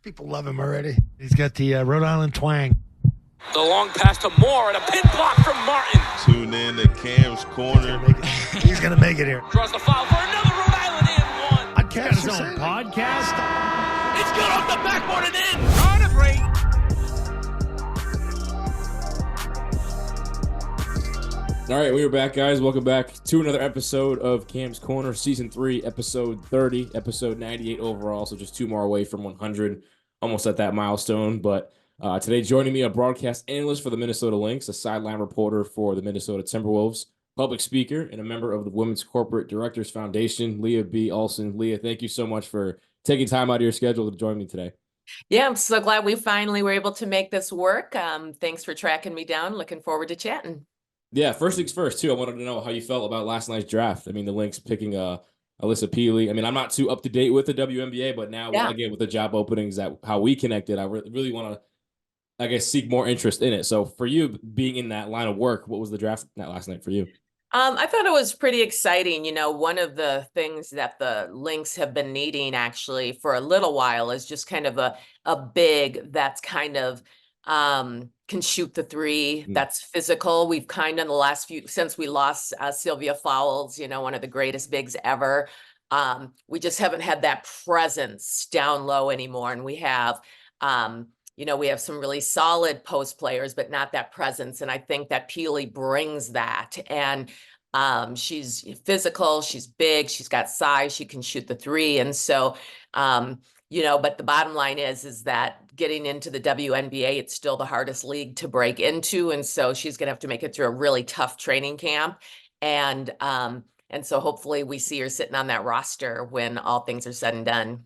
People love him already. He's got the Rhode Island twang. The long pass to Moore and a pin block from Martin. Tune in to Cam's Corner. He's going to make it here. Draws the foul for another Rhode Island and one. Podcast. Got his own podcast. It's good off the backboard and in. On a break. All right, we are back, guys. Welcome back to another episode of Cam's Corner, Season 3, Episode 30, Episode 98 overall, so just 2 more away from 100, almost at that milestone. But today joining me, a broadcast analyst for the Minnesota Lynx, a sideline reporter for the Minnesota Timberwolves, public speaker, and a member of the Women's Corporate Directors Foundation, Lea B. Olsen. Lea, thank you so much for taking time out of your schedule to join me today. Yeah, I'm so glad we finally were able to make this work. Thanks for tracking me down. Looking forward to chatting. Yeah, first things first, too. I wanted to know how you felt about last night's draft. I mean, the Lynx picking Alyssa Peely. I mean, I'm not too up to date with the WNBA, but now, again, with the job openings, that how we connected, I really want to, I guess, seek more interest in it. So for you, being in that line of work, what was the draft last night for you? I thought it was pretty exciting. You know, one of the things that the Lynx have been needing actually for a little while is just kind of a big that's kind of can shoot the three, that's physical. We've kind of in the last few, since we lost Sylvia Fowles, you know, one of the greatest bigs ever, we just haven't had that presence down low anymore. And we have, you know, we have some really solid post players, but not that presence. And I think that Peely brings that. And she's physical, she's big, she's got size, she can shoot the three. And so, you know, but the bottom line is that getting into the WNBA, it's still the hardest league to break into. And so she's going to have to make it through a really tough training camp. And so hopefully we see her sitting on that roster when all things are said and done.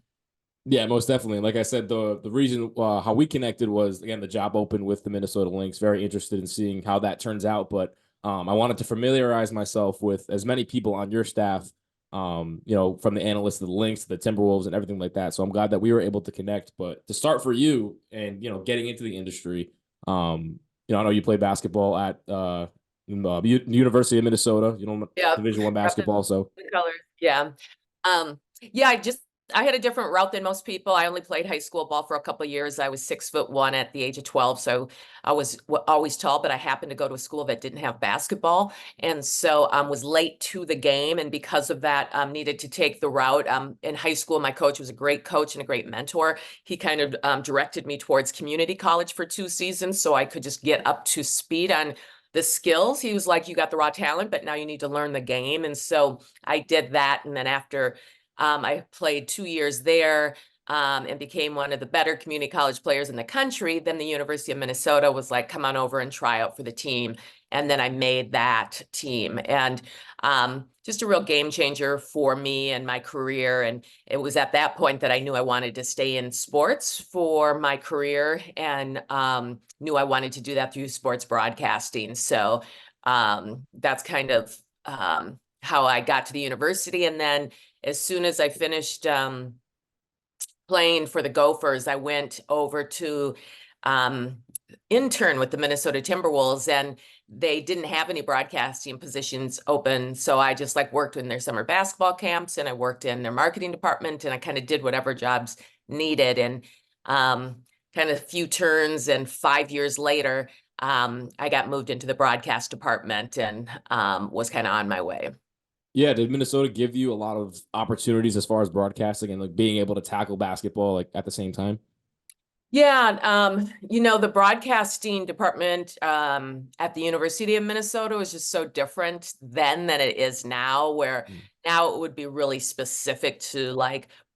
Yeah, most definitely. Like I said, the reason how we connected was, again, the job open with the Minnesota Lynx. Very interested in seeing how that turns out. But I wanted to familiarize myself with as many people on your staff, you know, from the analysts to the Lynx to the Timberwolves and everything like that. So I'm glad that we were able to connect. But to start for you and, you know, getting into the industry, you know, I know you play basketball at the University of Minnesota, you know, Division I basketball. So the colors. Yeah. Yeah, I had a different route than most people. I only played high school ball for a couple of years. I was 6'1" at the age of 12. So I was always tall, but I happened to go to a school that didn't have basketball. And so I was late to the game. And because of that, needed to take the route. In high school, my coach was a great coach and a great mentor. He kind of directed me towards community college for 2 seasons so I could just get up to speed on the skills. He was like, you got the raw talent, but now you need to learn the game. And so I did that. And then after I played 2 years there and became one of the better community college players in the country. Then the University of Minnesota was like, come on over and try out for the team. And then I made that team. And just a real game changer for me and my career. And it was at that point that I knew I wanted to stay in sports for my career and knew I wanted to do that through sports broadcasting. So that's kind of how I got to the university. And then as soon as I finished playing for the Gophers, I went over to intern with the Minnesota Timberwolves, and they didn't have any broadcasting positions open. So I just worked in their summer basketball camps, and I worked in their marketing department, and I kind of did whatever jobs needed. And kind of a few turns, and 5 years later, I got moved into the broadcast department and was kind of on my way. Yeah, did Minnesota give you a lot of opportunities as far as broadcasting and being able to tackle basketball at the same time? Yeah, you know, the broadcasting department at the University of Minnesota was just so different then than it is now, where now it would be really specific to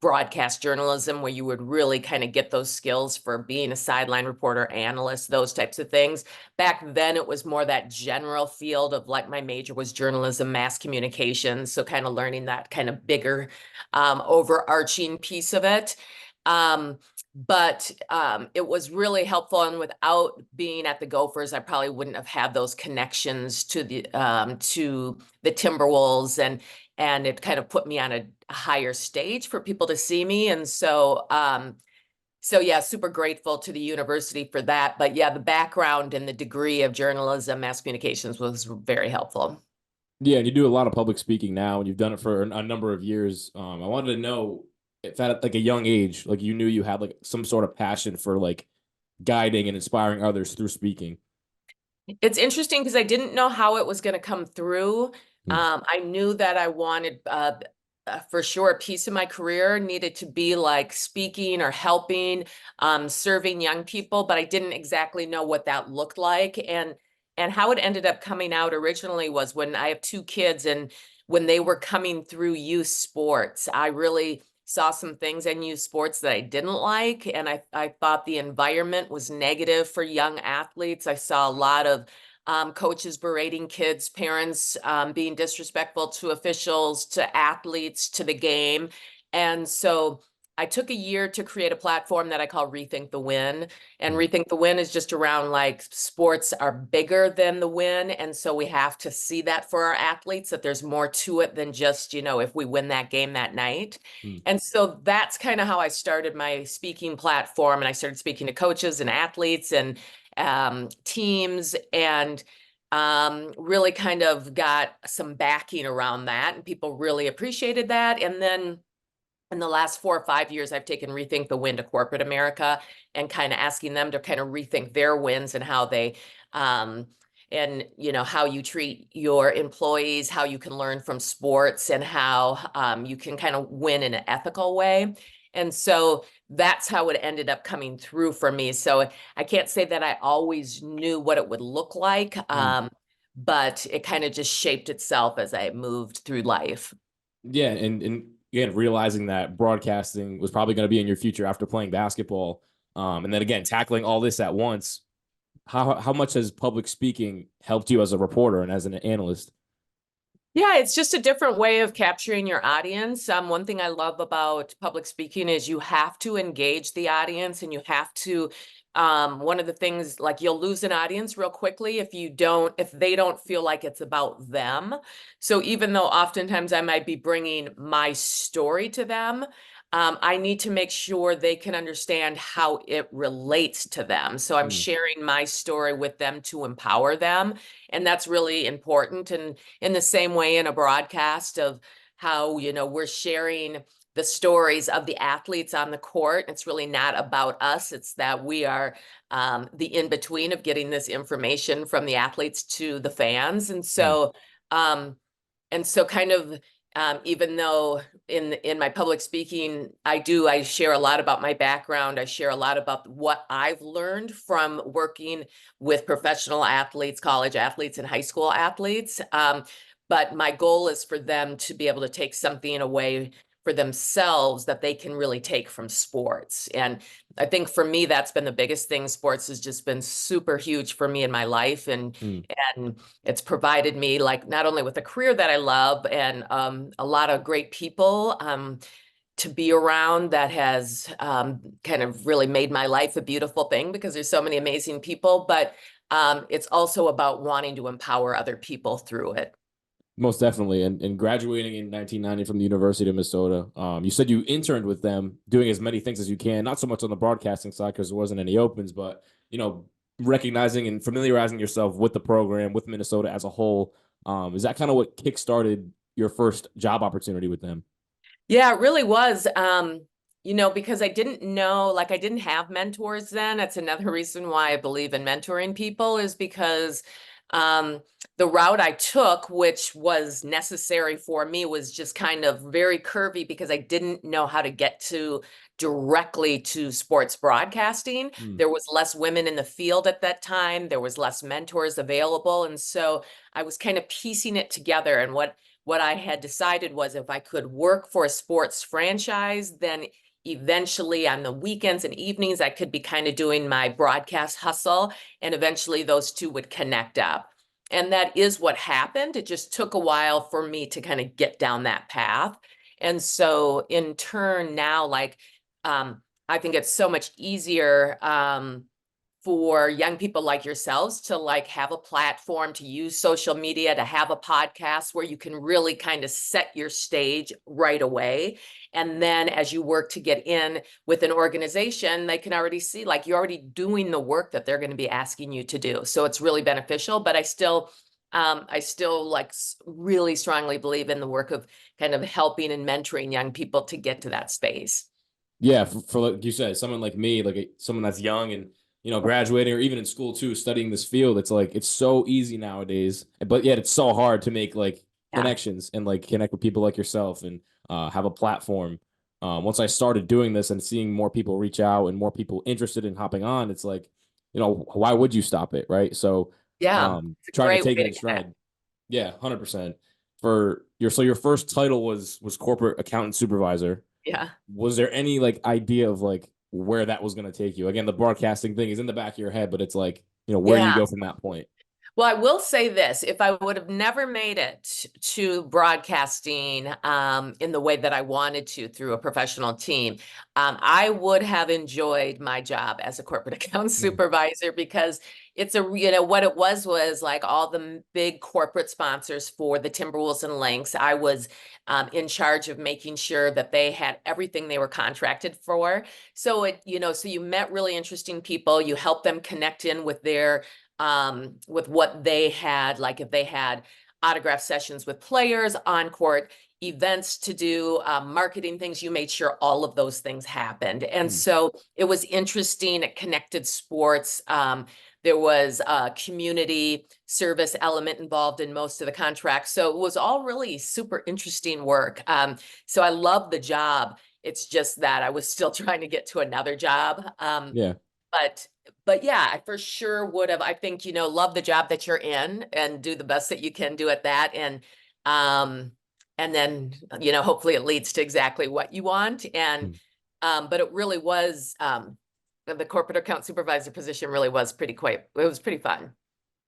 broadcast journalism, where you would really kind of get those skills for being a sideline reporter, analyst, those types of things. Back then, it was more that general field of my major was journalism, mass communications. So kind of learning that kind of bigger overarching piece of it. But it was really helpful. And without being at the Gophers, I probably wouldn't have had those connections to the Timberwolves, and it kind of put me on a higher stage for people to see me. And so, yeah, super grateful to the university for that. But yeah, the background and the degree of journalism, mass communications was very helpful. Yeah, and you do a lot of public speaking now, and you've done it for a number of years. I wanted to know, at like a young age, like you knew you had like some sort of passion for like guiding and inspiring others through speaking? It's interesting because I didn't know how it was going to come through. Hmm. I knew that I wanted, for sure, a piece of my career needed to be like speaking or helping, serving young people, but I didn't exactly know what that looked like. And how it ended up coming out originally was when I have two kids, and when they were coming through youth sports, I really saw some things in youth sports that I didn't like. And I thought the environment was negative for young athletes. I saw a lot of coaches berating kids, parents being disrespectful to officials, to athletes, to the game. And so I took a year to create a platform that I call Rethink the Win. And Rethink the Win is just around like sports are bigger than the win. And so we have to see that for our athletes, that there's more to it than just, if we win that game that night. Hmm. And so that's kind of how I started my speaking platform. And I started speaking to coaches and athletes and teams, and really kind of got some backing around that. And people really appreciated that. And then in the last 4 or 5 years, I've taken Rethink the Win to corporate America and kind of asking them to kind of rethink their wins and how they, and how you treat your employees, how you can learn from sports, and how you can kind of win in an ethical way. And so that's how it ended up coming through for me. So I can't say that I always knew what it would look like, but it kind of just shaped itself as I moved through life. Yeah, and again, realizing that broadcasting was probably going to be in your future after playing basketball, and then again tackling all this at once. How much has public speaking helped you as a reporter and as an analyst? Yeah, it's just a different way of capturing your audience. One thing I love about public speaking is you have to engage the audience, and you have to, one of the things, like, you'll lose an audience real quickly if they don't feel like it's about them. So even though oftentimes I might be bringing my story to them, I need to make sure they can understand how it relates to them. So I'm sharing my story with them to empower them. And that's really important. And in the same way, in a broadcast of how, we're sharing the stories of the athletes on the court. It's really not about us. It's that we are the in-between of getting this information from the athletes to the fans. And so kind of, even though in my public speaking, I share a lot about my background. I share a lot about what I've learned from working with professional athletes, college athletes, and high school athletes. But my goal is for them to be able to take something away for themselves that they can really take from sports. And I think for me, that's been the biggest thing. Sports has just been super huge for me in my life. And it's provided me, like, not only with a career that I love and a lot of great people to be around, that has kind of really made my life a beautiful thing because there's so many amazing people, but it's also about wanting to empower other people through it. Most definitely. And graduating in 1990 from the University of Minnesota, you said you interned with them, doing as many things as you can, not so much on the broadcasting side because there wasn't any opens, but, recognizing and familiarizing yourself with the program, with Minnesota as a whole. Is that kind of what kickstarted your first job opportunity with them? Yeah, it really was. Because I didn't know, like, I didn't have mentors then. That's another reason why I believe in mentoring people, is because the route I took, which was necessary for me, was just kind of very curvy because I didn't know how to get directly to sports broadcasting. There was less women in the field at that time. There was less mentors available. And so I was kind of piecing it together. And what I had decided was, if I could work for a sports franchise, then eventually on the weekends and evenings, I could be kind of doing my broadcast hustle, and eventually those two would connect up. And that is what happened. It just took a while for me to kind of get down that path. And so in turn now, like, I think it's so much easier for young people like yourselves to, like, have a platform, to use social media, to have a podcast where you can really kind of set your stage right away. And then as you work to get in with an organization, they can already see, like, you're already doing the work that they're going to be asking you to do. So it's really beneficial, but I still I still really strongly believe in the work of kind of helping and mentoring young people to get to that space. Yeah, for like you said, someone like me, someone that's young and graduating or even in school too, studying this field, it's like it's so easy nowadays, but yet it's so hard to make Yeah. connections and connect with people like yourself and have a platform. Once I started doing this and seeing more people reach out and more people interested in hopping on, it's like, why would you stop it, right? So, Yeah, it's a trying to great take way it to in connect. stride. Yeah, 100%. Your first title was corporate accountant supervisor. Yeah. Was there any idea of where that was going to take you? Again, the broadcasting thing is in the back of your head, but it's where do you Yeah. go from that point? Well, I will say this, if I would have never made it to broadcasting in the way that I wanted to through a professional team, I would have enjoyed my job as a corporate account supervisor because it's what it was like all the big corporate sponsors for the Timberwolves and Lynx. I was in charge of making sure that they had everything they were contracted for. So so you met really interesting people, you helped them connect in with with what they had, like if they had autograph sessions with players, on court events to do, marketing things, you made sure all of those things happened. And so it was interesting. It connected sports. There was a community service element involved in most of the contracts. So it was all really super interesting work. So I love the job. It's just that I was still trying to get to another job. Yeah. But yeah, I for sure would have. I think, love the job that you're in and do the best that you can do at that. And then, hopefully it leads to exactly what you want. And, but it really was, the corporate account supervisor position really was it was pretty fun.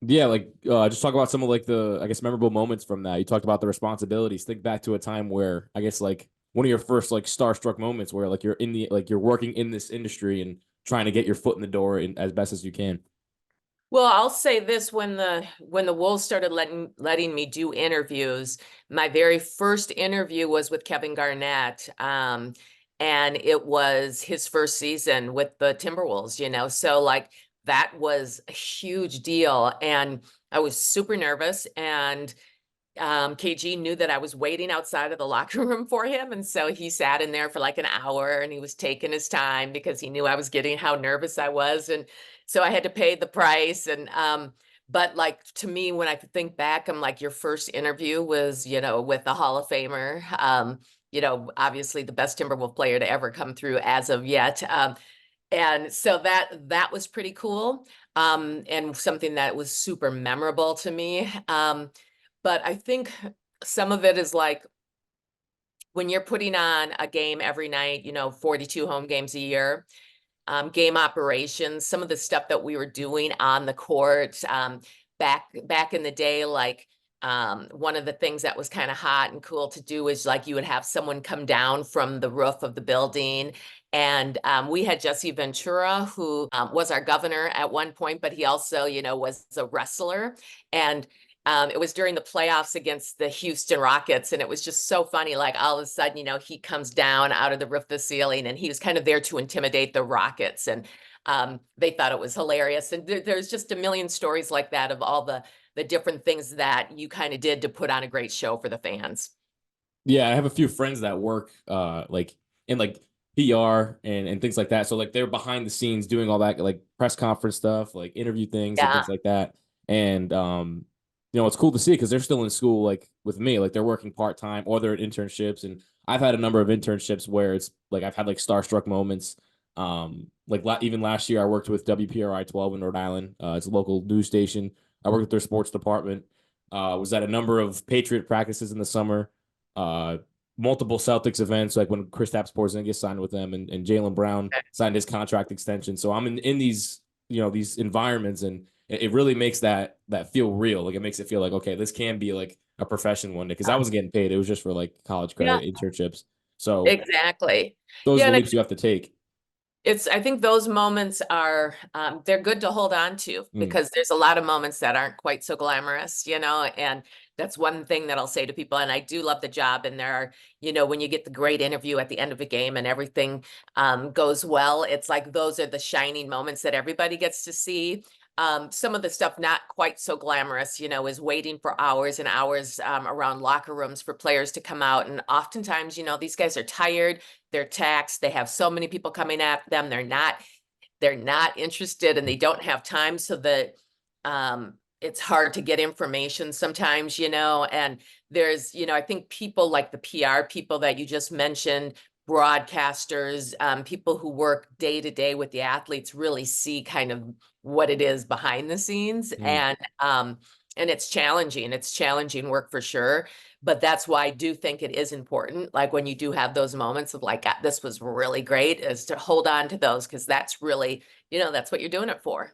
Yeah, just talk about some of the I guess memorable moments from that. You talked about the responsibilities. Think back to a time where I guess one of your first starstruck moments where you're in the you're working in this industry and trying to get your foot in the door as best as you can. Well, I'll say this, when the Wolves started letting me do interviews, my very first interview was with Kevin Garnett. And it was his first season with the Timberwolves, so that was a huge deal. And I was super nervous, and KG knew that I was waiting outside of the locker room for him. And so he sat in there for an hour, and he was taking his time because he knew I was getting how nervous I was. And so I had to pay the price. And, but to me, when I think back, I'm your first interview was, with the Hall of Famer, obviously the best Timberwolf player to ever come through as of yet. And so that was pretty cool. And something that was super memorable to me. But I think some of it is when you're putting on a game every night, 42 home games a year, game operations, some of the stuff that we were doing on the court, back in the day, one of the things that was kind of hot and cool to do is you would have someone come down from the roof of the building. And we had Jesse Ventura, who was our governor at one point, but he also, was a wrestler. And it was during the playoffs against the Houston Rockets. And it was just so funny. All of a sudden, he comes down out of the roof of the ceiling, and he was kind of there to intimidate the Rockets. And they thought it was hilarious. And there's just a million stories like that of all the different things that you kind of did to put on a great show for the fans. Yeah, I have a few friends that work in PR and things like that. So they're behind the scenes doing all that press conference stuff, interview things and things like that. And it's cool to see because they're still in school with me, they're working part-time or they're in internships. And I've had a number of internships where it's I've had starstruck moments. Even last year I worked with WPRI 12 in Rhode Island. It's a local news station. I worked with their sports department. Was at a number of Patriot practices in the summer. Multiple Celtics events, when Kristaps Porzingis signed with them and Jaylen Brown signed his contract extension. So I'm in these these environments, and it really makes that feel real. It makes it feel okay, this can be a profession one day, because I wasn't getting paid. It was just for college credit internships. So Exactly. those are Yeah, the and leaps you have to take. I think those moments are, they're good to hold on to, because there's a lot of moments that aren't quite so glamorous, and that's one thing that I'll say to people. And I do love the job. And there are, when you get the great interview at the end of a game and everything goes well, it's those are the shining moments that everybody gets to see. Some of the stuff not quite so glamorous, you know, is waiting for hours and hours around locker rooms for players to come out. And oftentimes, you know, these guys are tired, they're taxed, they have so many people coming at them, they're not interested and they don't have time, so that it's hard to get information sometimes, you know. And there's, you know, I think people like the PR people that you just mentioned, broadcasters, people who work day to day with the athletes, really see kind of what it is behind the scenes. And it's challenging work for sure. But that's why I do think it is important, like when you do have those moments of like, this was really great, is to hold on to those, because that's really, you know, that's what you're doing it for.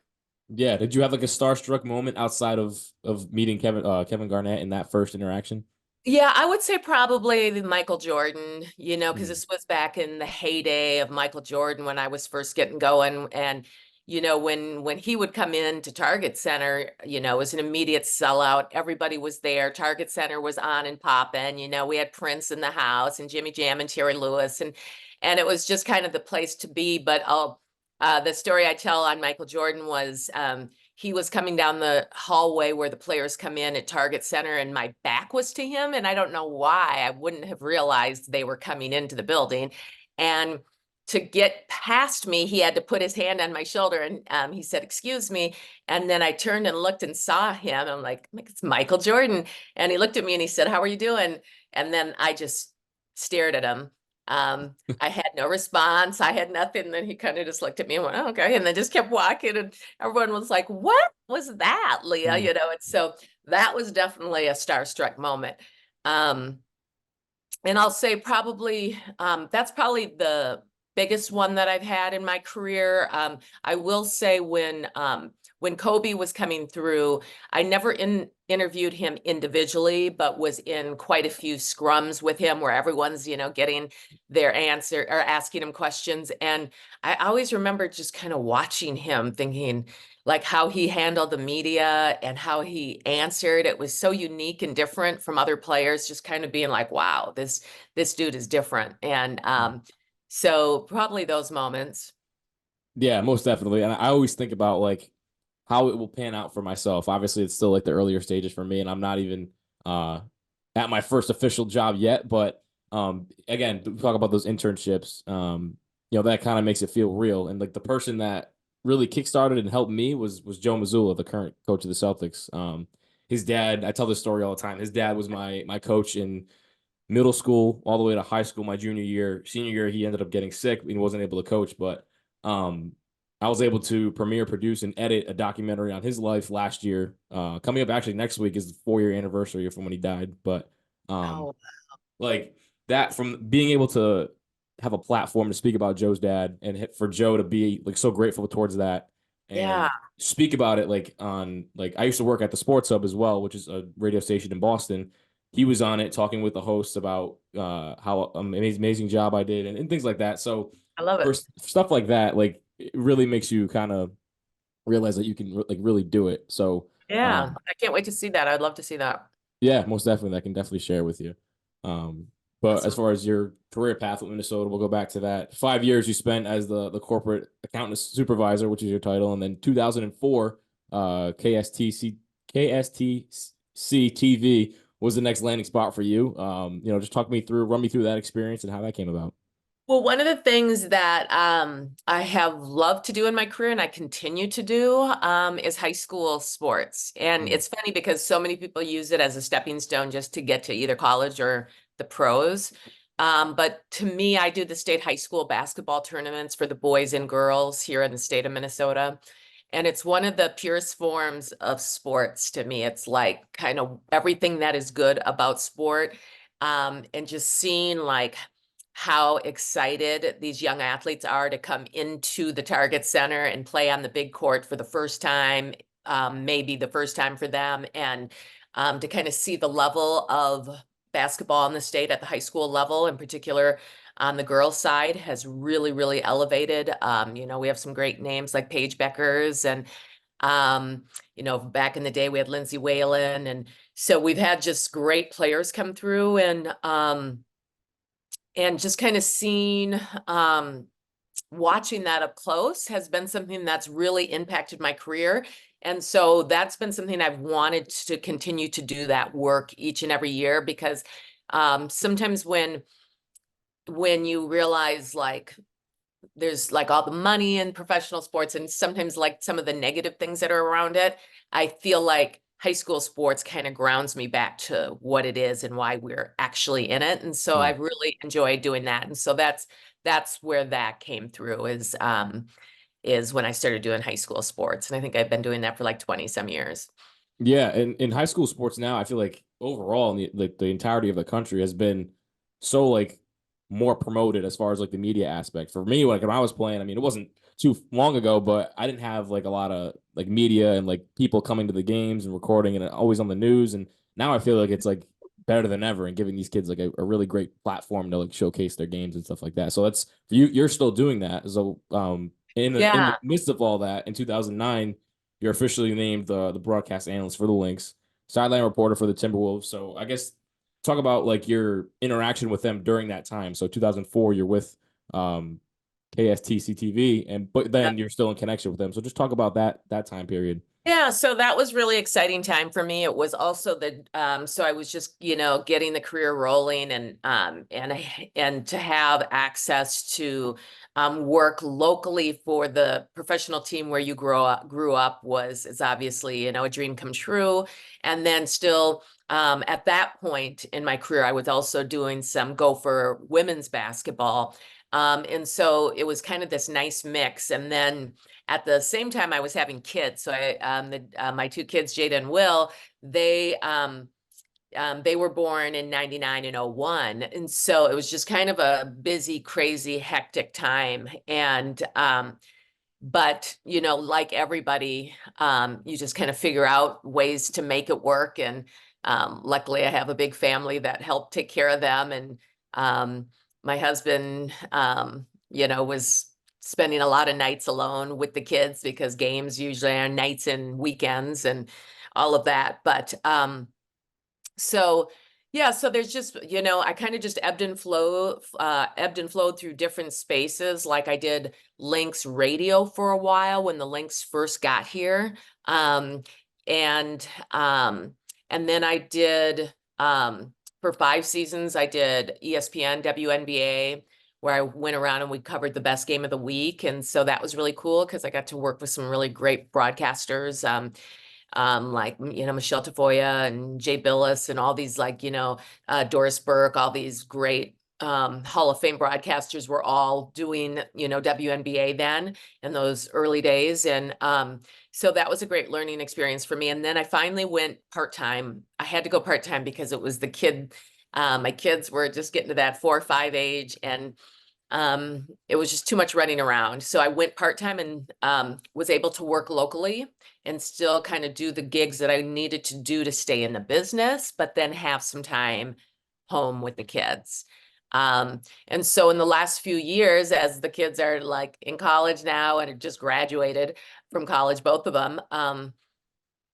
Yeah. Did you have like a starstruck moment outside of meeting Kevin Garnett in that first interaction? Yeah, I would say probably Michael Jordan, you know, because Mm. this was back in the heyday of Michael Jordan when I was first getting going. And, you know, when he would come in to Target Center, you know, it was an immediate sellout. Everybody was there. Target Center was on and popping. You know, we had Prince in the house and Jimmy Jam and Terry Lewis, and it was just kind of the place to be. But the story I tell on Michael Jordan was he was coming down the hallway where the players come in at Target Center, and my back was to him. And I don't know why I wouldn't have realized they were coming into the building. And to get past me, he had to put his hand on my shoulder, and he said, "Excuse me." And then I turned and looked and saw him. I'm like, "It's Michael Jordan." And he looked at me and he said, "How are you doing?" And then I just stared at him. I had no response. I had nothing. And then he kind of just looked at me and went, "Oh, okay." And then just kept walking. And everyone was like, "What was that, Leah?" Mm. You know, and so that was definitely a starstruck moment. Um, and I'll say probably that's probably the biggest one that I've had in my career. I will say when Kobe was coming through, I never interviewed him individually, but was in quite a few scrums with him where everyone's, you know, getting their answer or asking him questions. And I always remember just kind of watching him, thinking like how he handled the media and how he answered. It was so unique and different from other players, just kind of being like, wow, this dude is different. And so probably those moments. Yeah, most definitely. And I always think about like how it will pan out for myself. Obviously, it's still like the earlier stages for me, and I'm not even at my first official job yet. But again, talk about those internships. You know, that kind of makes it feel real. And like the person that really kickstarted and helped me was Joe Mazzulla, the current coach of the Celtics. His dad, I tell this story all the time. His dad was my coach in middle school all the way to high school. My junior year, senior year, he ended up getting sick and wasn't able to coach, but I was able to premiere, produce, and edit a documentary on his life last year. Coming up actually next week is the 4-year anniversary from when he died. But Oh, like that, from being able to have a platform to speak about Joe's dad, and for Joe to be like so grateful towards that yeah. and speak about it like on like I used to work at the Sports Hub as well, which is a radio station in Boston. He was on it talking with the hosts about how amazing job I did and things like that. So I love for it. stuff like that, like it really makes you kind of realize that you can like really do it. So Yeah. I can't wait to see that. I'd love to see that. yeah, most definitely, I can definitely share with you. But as Awesome. far as your career path with Minnesota, we'll go back to that. 5 years you spent as the corporate accountant supervisor, which is your title, and then 2004, KSTC TV was the next landing spot for you. You know, just run me through that experience and how that came about. Well, one of the things that I have loved to do in my career and I continue to do is high school sports. And Mm. it's funny because so many people use it as a stepping stone just to get to either college or the pros. But to me, I do the state high school basketball tournaments for the boys and girls here in the state of Minnesota. And it's one of the purest forms of sports to me. It's like kind of everything that is good about sport. And just seeing like how excited these young athletes are to come into the Target Center and play on the big court for the first time, maybe the first time for them, and to kind of see the level of basketball in the state at the high school level, in particular on the girls' side, has really, really elevated. You know, we have some great names like Paige Beckers, and you know, back in the day we had Lindsay Whalen, and so we've had just great players come through, and just kind of seeing watching that up close has been something that's really impacted my career. And so that's been something I've wanted to continue to do, that work each and every year, because sometimes when you realize like there's like all the money in professional sports and sometimes like some of the negative things that are around it, I feel like high school sports kind of grounds me back to what it is and why we're actually in it. And so I really enjoy doing that. And so that's where that came through, is when I started doing high school sports. And I think I've been doing that for like 20 some years. Yeah, and in high school sports now, I feel like overall, in the entirety of the country has been so like more promoted as far as like the media aspect. For me, like when I was playing, I mean, it wasn't too long ago, but I didn't have like a lot of like media and like people coming to the games and recording and always on the news. And now I feel like it's like better than ever and giving these kids like a really great platform to like showcase their games and stuff like that. So that's for you. You're still doing that. So in the midst of all that, in 2009. You're officially named the broadcast analyst for the Lynx, sideline reporter for the Timberwolves. So I guess talk about like your interaction with them during that time. So 2004, you're with KSTC TV, but then you're still in connection with them. So just talk about that time period. Yeah, so that was really exciting time for me. It was also so I was just, getting the career rolling, and to have access to work locally for the professional team where you grew up is obviously, a dream come true. And then still at that point in my career, I was also doing some Gopher women's basketball. And so it was kind of this nice mix. And then at the same time, I was having kids. So my two kids, Jada and Will, they were born in 99 and 01. And so it was just kind of a busy, crazy, hectic time. And but like everybody, you just kind of figure out ways to make it work. And luckily, I have a big family that helped take care of them. And my husband, was spending a lot of nights alone with the kids because games usually are nights and weekends and all of that. But so yeah, so there's just, I kind of just ebbed and flowed through different spaces. Like I did Lynx radio for a while when the Lynx first got here. And then I did, for 5 seasons, I did ESPN, WNBA, where I went around and we covered the best game of the week. And so that was really cool because I got to work with some really great broadcasters, like, Michelle Tafoya and Jay Billis and all these like, Doris Burke, all these great Hall of Fame broadcasters were all doing, WNBA then in those early days. And so that was a great learning experience for me. And then I finally went part-time. I had to go part-time because it was my kids were just getting to that 4 or 5 age, and it was just too much running around. So I went part-time and was able to work locally and still kind of do the gigs that I needed to do to stay in the business, but then have some time home with the kids. And so in the last few years, as the kids are like in college now and have just graduated from college, both of them,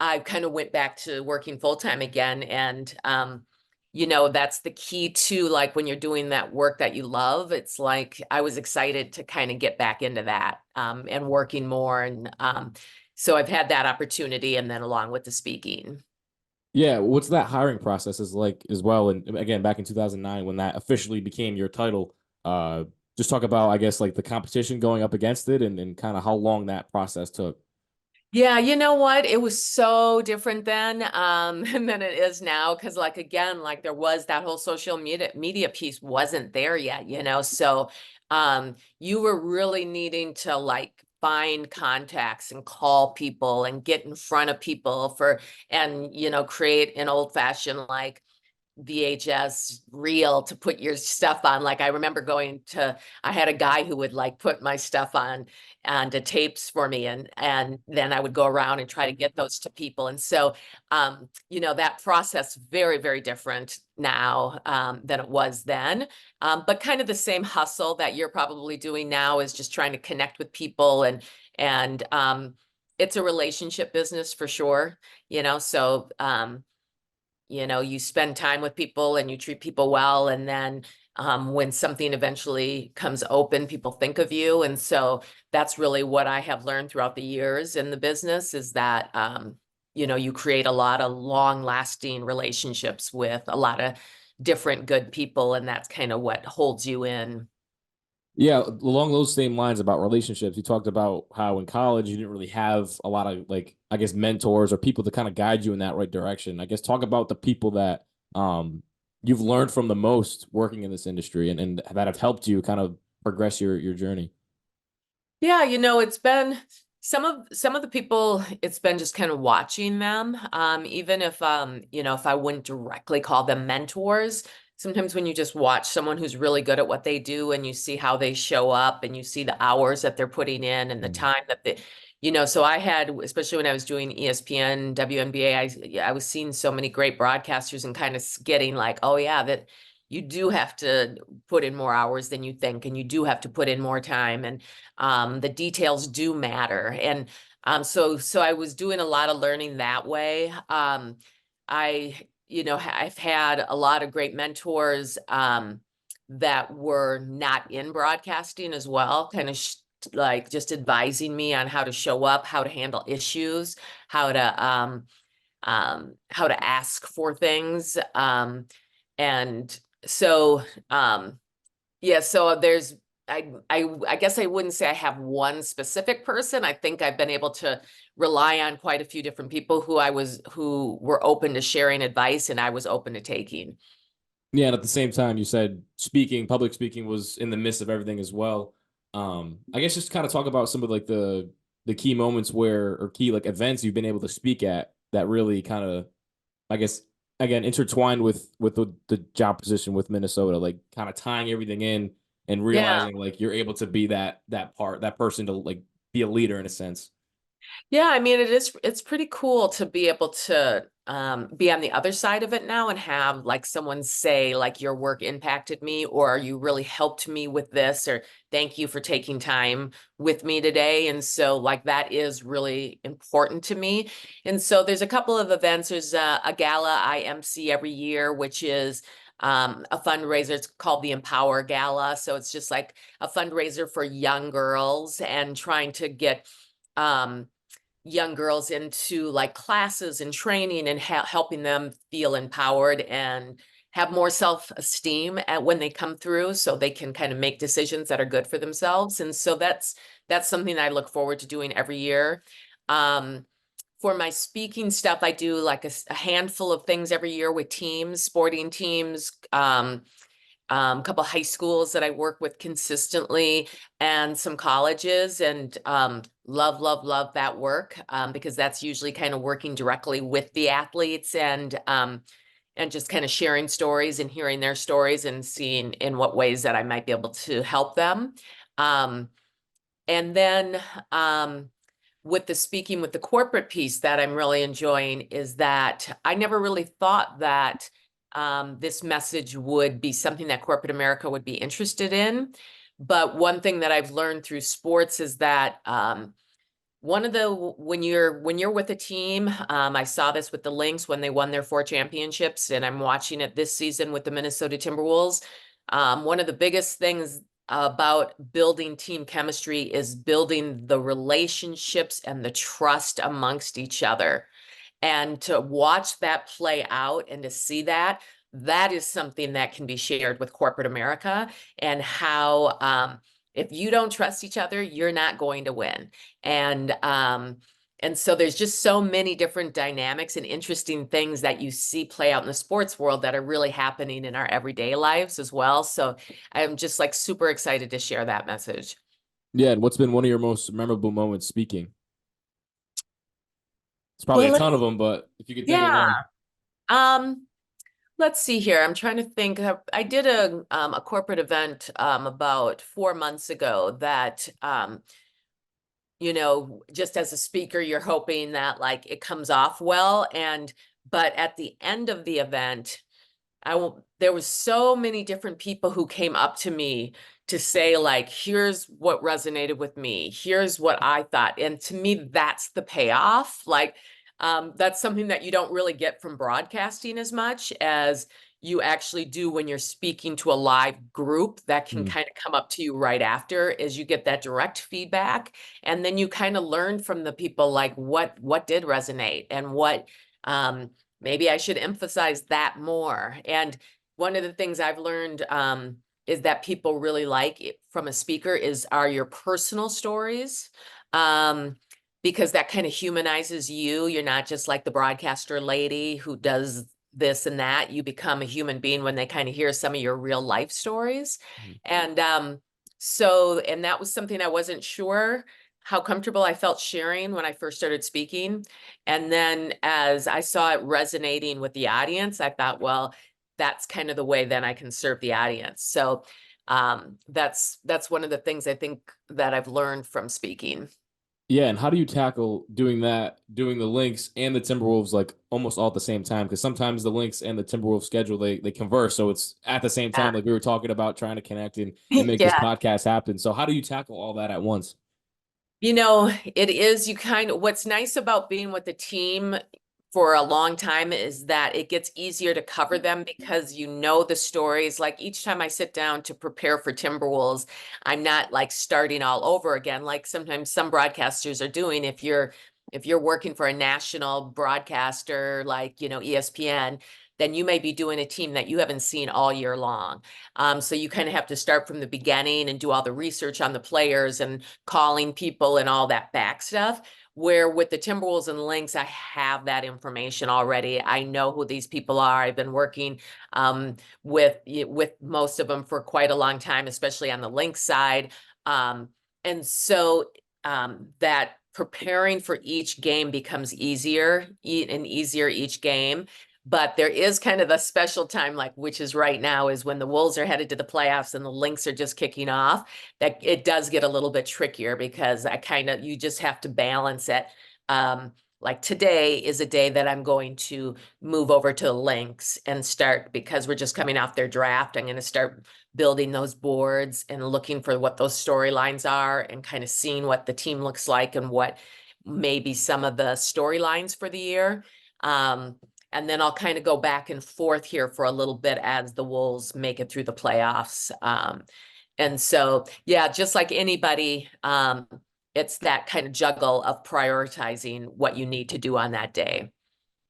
I kind of went back to working full-time again. And that's the key to like when you're doing that work that you love. It's like I was excited to kind of get back into that and working more. And so I've had that opportunity, and then along with the speaking. Yeah, what's that hiring process is like as well? And again, back in 2009, when that officially became your title, just talk about, I guess, like the competition going up against it and kind of how long that process took. Yeah, you know what? It was so different then than it is now. Cause like, again, like there was that whole social media piece wasn't there yet, So you were really needing to like find contacts and call people and get in front of people and create an old fashioned like VHS reel to put your stuff on. Like I remember I had a guy who would like put my stuff on the tapes for me, and then I would go around and try to get those to people. And so that process very, very different now than it was then. But kind of the same hustle that you're probably doing now is just trying to connect with people, and it's a relationship business for sure, so you spend time with people and you treat people well, and then when something eventually comes open, people think of you. And so that's really what I have learned throughout the years in the business, is that, you create a lot of long lasting relationships with a lot of different good people. And that's kind of what holds you in. Yeah, along those same lines about relationships, you talked about how in college you didn't really have a lot of, like, I guess, mentors or people to kind of guide you in that right direction. I guess talk about the people that you've learned from the most working in this industry, and that have helped you kind of progress your journey. Yeah, it's been some of the people, it's been just kind of watching them. Even if if I wouldn't directly call them mentors, sometimes when you just watch someone who's really good at what they do and you see how they show up and you see the hours that they're putting in and the time that so I had, especially when I was doing ESPN, WNBA, I was seeing so many great broadcasters and kind of getting like, oh yeah, that you do have to put in more hours than you think, and you do have to put in more time, and the details do matter. And so I was doing a lot of learning that way. I've had a lot of great mentors that were not in broadcasting as well, kind of like just advising me on how to show up, how to handle issues, how to ask for things. And so, yeah, so there's, I guess I wouldn't say I have one specific person. I think I've been able to rely on quite a few different people who were open to sharing advice, and I was open to taking. Yeah, and at the same time, you said public speaking was in the midst of everything as well. I guess just kind of talk about some of like the key moments or key like events you've been able to speak at that really kind of, I guess, again, intertwined with the job position with Minnesota, like kind of tying everything in and Yeah. realizing like you're able to be that person to like be a leader in a sense. Yeah, I mean, it's pretty cool to be able to be on the other side of it now and have like someone say like, your work impacted me, or you really helped me with this, or thank you for taking time with me today. And so like that is really important to me. And so there's a couple of events. There's a gala I MC every year, which is a fundraiser. It's called the Empower Gala. So it's just like a fundraiser for young girls and trying to get young girls into like classes and training and helping them feel empowered and have more self-esteem when they come through, so they can kind of make decisions that are good for themselves. And so that's something I look forward to doing every year. For my speaking stuff, I do like a handful of things every year with teams, sporting teams, a couple high schools that I work with consistently, and some colleges, and love that work, because that's usually kind of working directly with the athletes and just kind of sharing stories and hearing their stories and seeing in what ways that I might be able to help them. And then with the speaking with the corporate piece that I'm really enjoying is that I never really thought that this message would be something that corporate America would be interested in. But one thing that I've learned through sports is that when you're with a team, I saw this with the Lynx when they won their 4 championships, and I'm watching it this season with the Minnesota Timberwolves. One of the biggest things about building team chemistry is building the relationships and the trust amongst each other. And to watch that play out and to see that is something that can be shared with corporate America, and how if you don't trust each other, you're not going to win. And so there's just so many different dynamics and interesting things that you see play out in the sports world that are really happening in our everyday lives as well. So I'm just like super excited to share that message. Yeah, and what's been one of your most memorable moments speaking? It's probably a Well, ton of them, but if you could think of yeah. one. Let's see here. I'm trying to think. I did a corporate event about 4 months ago that just as a speaker, you're hoping that like it comes off well. But at the end of the event, there was so many different people who came up to me to say like, here's what resonated with me. Here's what I thought. And to me, that's the payoff. Like, that's something that you don't really get from broadcasting as much as you actually do when you're speaking to a live group that can Mm. kind of come up to you right after, is you get that direct feedback. And then you kind of learn from the people, like what did resonate and what maybe I should emphasize that more. And one of the things I've learned is that people really like it from a speaker are your personal stories. Because that kind of humanizes you. You're not just like the broadcaster lady who does this and that. You become a human being when they kind of hear some of your real life stories. And and that was something I wasn't sure how comfortable I felt sharing when I first started speaking. And then as I saw it resonating with the audience, I thought, well, that's kind of the way then I can serve the audience. So that's one of the things I think that I've learned from speaking. Yeah, and how do you tackle doing that, doing the Lynx and the Timberwolves like almost all at the same time? Because sometimes the Lynx and the Timberwolves schedule they converse, so it's at the same time. Like we were talking about trying to connect and make this Yeah. podcast happen. So how do you tackle all that at once? It is, what's nice about being with the team for a long time is that it gets easier to cover them because you know the stories. Like each time I sit down to prepare for Timberwolves, I'm not like starting all over again, like sometimes some broadcasters are doing. If you're working for a national broadcaster like, ESPN, then you may be doing a team that you haven't seen all year long. So you kind of have to start from the beginning and do all the research on the players and calling people and all that back stuff. Where with the Timberwolves and Lynx, I have that information already. I know who these people are. I've been working with most of them for quite a long time, especially on the Lynx side. And so that preparing for each game becomes easier and easier each game. But there is kind of a special time, like which is right now, is when the Wolves are headed to the playoffs and the Lynx are just kicking off. That it does get a little bit trickier because you just have to balance it. Like today is a day that I'm going to move over to the Lynx and start, because we're just coming off their draft. I'm going to start building those boards and looking for what those storylines are and kind of seeing what the team looks like and what maybe some of the storylines for the year. And then I'll kind of go back and forth here for a little bit as the Wolves make it through the playoffs. And so, yeah, just like anybody, it's that kind of juggle of prioritizing what you need to do on that day.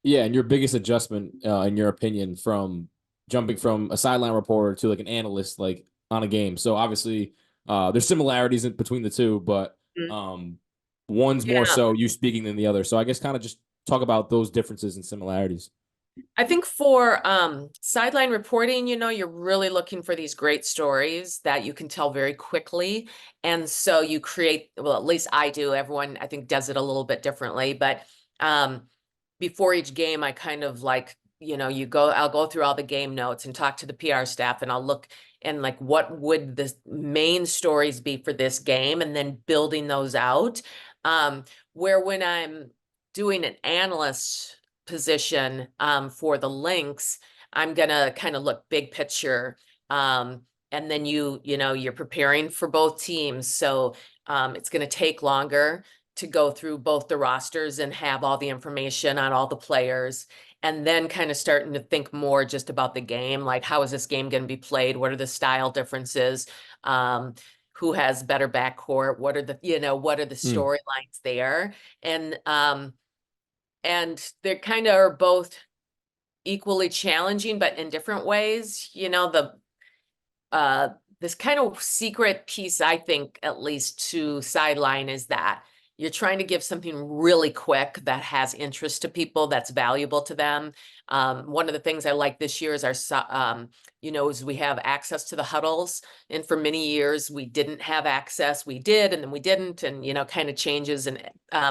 Yeah, and your biggest adjustment, in your opinion, from jumping from a sideline reporter to like an analyst, like on a game. So obviously, there's similarities between the two, but one's more Yeah. so you speaking than the other. So I guess kind of just talk about those differences and similarities. I think for sideline reporting, you're really looking for these great stories that you can tell very quickly. And so you create, well, at least I do. Everyone, I think, does it a little bit differently. But before each game, I kind of like, I'll go through all the game notes and talk to the PR staff, and I'll look and like, what would the main stories be for this game? And then building those out. Where when I'm doing an analyst position for the Lynx, I'm gonna kind of look big picture. And then you're preparing for both teams. So it's gonna take longer to go through both the rosters and have all the information on all the players. And then kind of starting to think more just about the game, like how is this game going to be played? What are the style differences? Who has better backcourt? What are the storylines there? And they kind of are both equally challenging, but in different ways. This kind of secret piece, I think, at least to sideline, is that you're trying to give something really quick that has interest to people, that's valuable to them. One of the things I like this year is is we have access to the huddles. And for many years, we didn't have access. We did, and then we didn't, and, kind of changes and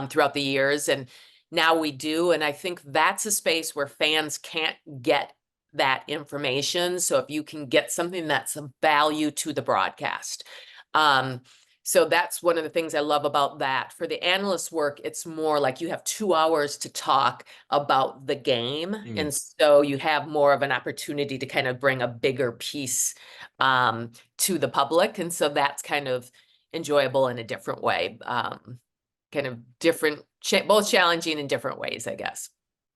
throughout the years. And now we do. And I think that's a space where fans can't get that information. So if you can get something that's of value to the broadcast. So that's one of the things I love about that. For the analyst work, it's more like you have 2 hours to talk about the game. And so you have more of an opportunity to kind of bring a bigger piece to the public. And so that's kind of enjoyable in a different way. Kind of different, both challenging in different ways, I guess.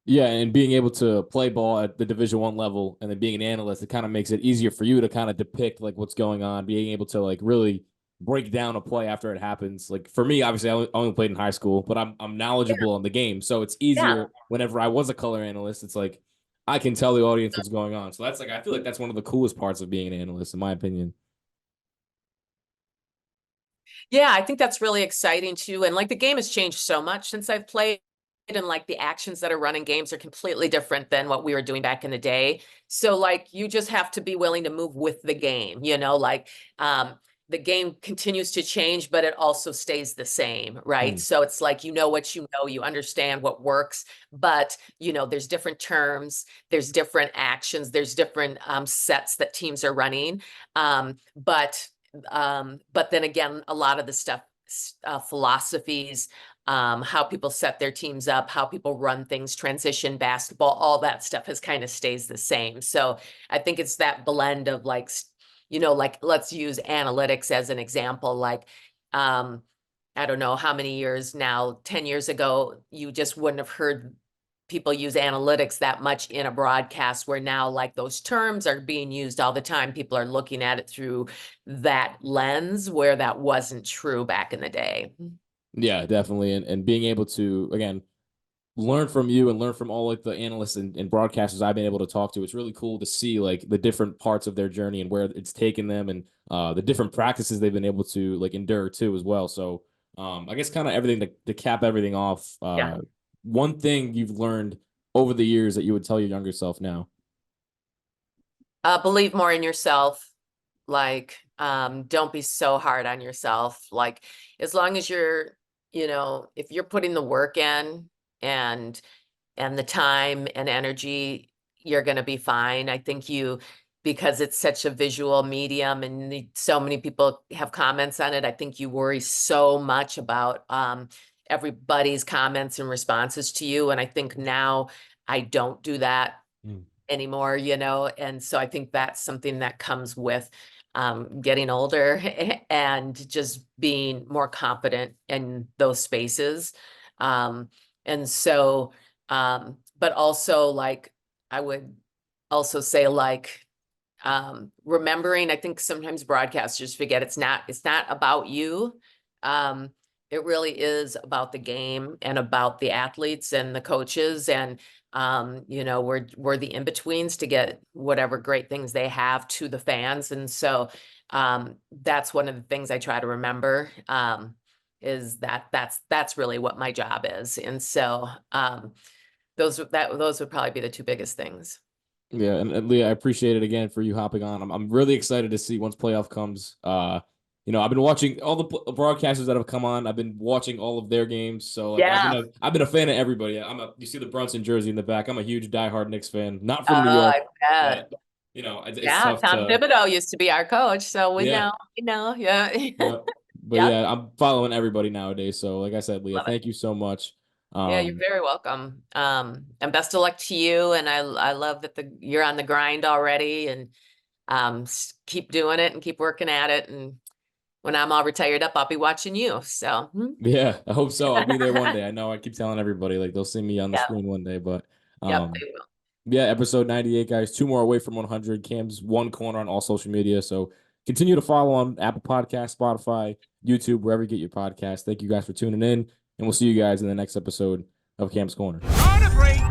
Yeah, and being able to play ball at the Division 1 level and then being an analyst, it kind of makes it easier for you to kind of depict like what's going on, being able to like really break down a play after it happens. Like for me, obviously, I only played in high school, but I'm knowledgeable on the game, so it's Yeah. easier whenever I was a color analyst. It's like I can tell the audience what's going on. So that's like I feel like that's one of the coolest parts of being an analyst, in my opinion. Yeah, I think that's really exciting too. And like the game has changed so much since I've played, and like the actions that are run in games are completely different than what we were doing back in the day. So like you just have to be willing to move with the game, like the game continues to change, but it also stays the same, right? Mm. So it's like what you understand what works, but there's different terms, there's different actions, there's different sets that teams are running. But then again, a lot of the stuff, philosophies, how people set their teams up, how people run things, transition basketball, all that stuff has kind of stays the same. So I think it's that blend of like, like let's use analytics as an example. Like, I don't know how many years now, 10 years ago, you just wouldn't have heard people use analytics that much in a broadcast, where now like those terms are being used all the time. People are looking at it through that lens, where that wasn't true back in the day. Yeah, definitely. And being able to, again, learn from you and learn from all like the analysts and broadcasters I've been able to talk to. It's really cool to see like the different parts of their journey and where it's taken them and the different practices they've been able to like endure too as well. So I guess kind of everything to cap everything off. Yeah. One thing you've learned over the years that you would tell your younger self now. Believe more in yourself. Like, don't be so hard on yourself. Like, as long as you're, if you're putting the work in and the time and energy, you're going to be fine. I think because it's such a visual medium and so many people have comments on it, I think you worry so much about everybody's comments and responses to you. And I think now I don't do that anymore, and so I think that's something that comes with getting older and just being more confident in those spaces. And so, but also like, I would also say like, remembering, I think sometimes broadcasters forget it's not about you. It really is about the game and about the athletes and the coaches, and we're the in-betweens to get whatever great things they have to the fans. And so that's one of the things I try to remember, is that's really what my job is. And so those would probably be the two biggest things. Yeah, and Leah, I appreciate it again for you hopping on. I'm really excited to see once playoff comes. I've been watching all the broadcasters that have come on. I've been watching all of their games. So like Yeah. I've been a fan of everybody. You see the Brunson jersey in the back. I'm a huge diehard Knicks fan. Not from New York, I bet. but it's Yeah, tough Tom to Thibodeau used to be our coach, so we yeah. know, yeah. Yeah. But Yep. yeah, I'm following everybody nowadays. So like I said, Leah, Love it. thank you so much. Yeah, you're very welcome. And best of luck to you. And I love that you're on the grind already, and keep doing it and keep working at it. And when I'm all retired up, I'll be watching you. So Yeah, I hope so. I'll be there one day. I know I keep telling everybody like they'll see me on the yeah, screen one day, but yep, they will. yeah, episode 98, guys. 2 more away from 100. Cam's one corner on all social media. So continue to follow on Apple Podcasts, Spotify, YouTube, wherever you get your podcast. Thank you guys for tuning in, and we'll see you guys in the next episode of Cam's Corner. On a break.